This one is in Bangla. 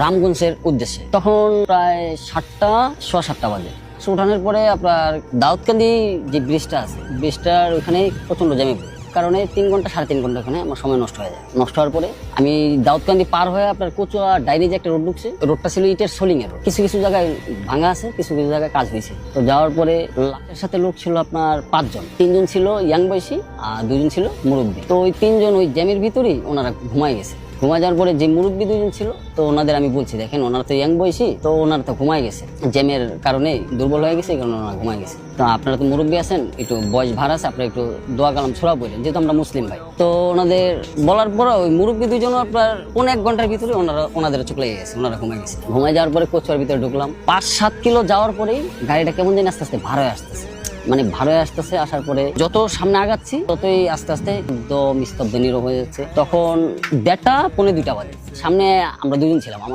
রামগঞ্জের উদ্দেশ্যে। তখন প্রায় 7টা বাজে। উঠানোর পরে আপনার দাউদকান্দি যে ব্রিজটা আছে, ব্রিজটার ওখানে প্রচন্ড জ্যামে পড়ে কারণে 3 ঘন্টা 3.5 ঘন্টা ওখানে আমার সময় নষ্ট হয়ে যায়। নষ্ট হওয়ার পরে আমি দাউদকান্দি পার হয়ে আপনার কচুয়া ডাইনি যে একটা রোড ঢুকছে, রোডটা ছিল ইটের সোলিং এর রোড। কিছু কিছু জায়গায় ভাঙা আছে, কিছু কিছু জায়গায় কাজ হয়েছে। তো যাওয়ার পরে লাখের সাথে লোক ছিল আপনার 5 জন। 3 জন ছিল ইয়াং বয়সী আর 2 জন ছিল মুরব্বী। তো ওই 3 জন ওই জ্যামের ভিতরেই ওনারা ঘুমাই গেছে। ঘুমায় যাওয়ার পরে যে মুরব্বী 2 জন ছিল, তো ওনাদের আমি বলছি দেখেন ওনারা তো ইয়াং বয়সী, তো ওনারা তো ঘুমাই গেছে, জ্যামের কারণে দুর্বল হয়ে গেছে, এই কারণে ওনারা ঘুমাই গেছে। তো আপনারা তো মুরব্বী আছেন, একটু বয়স ভার আছে, আপনারা একটু দোয়া কালাম ছোড়া বললেন, যেহেতু আমরা মুসলিম ভাই। তো ওনাদের বলার পর ওই মুরব্বী 2 জন আপনার 1 ঘন্টার ভিতরে ওনাদের চোখ লেগে গেছে, ওনারা ঘুমাই গেছে। ঘুমাই যাওয়ার পরে কচুয়ার ভিতরে ঢুকলাম। 5-7 কিলো যাওয়ার পরেই গাড়িটা কেমন যেন আস্তে আস্তে ভার হয়ে আসতেছে, মানে ভার হয়ে আসতেছে। আসার পরে যত সামনে আগাচ্ছি ততই আস্তে আস্তে একদম স্তব্ধ নীরব হয়ে যাচ্ছে। তখন 1:30 পৌনে 2টা বাজে। সামনে আমরা 2 জন ছিলাম।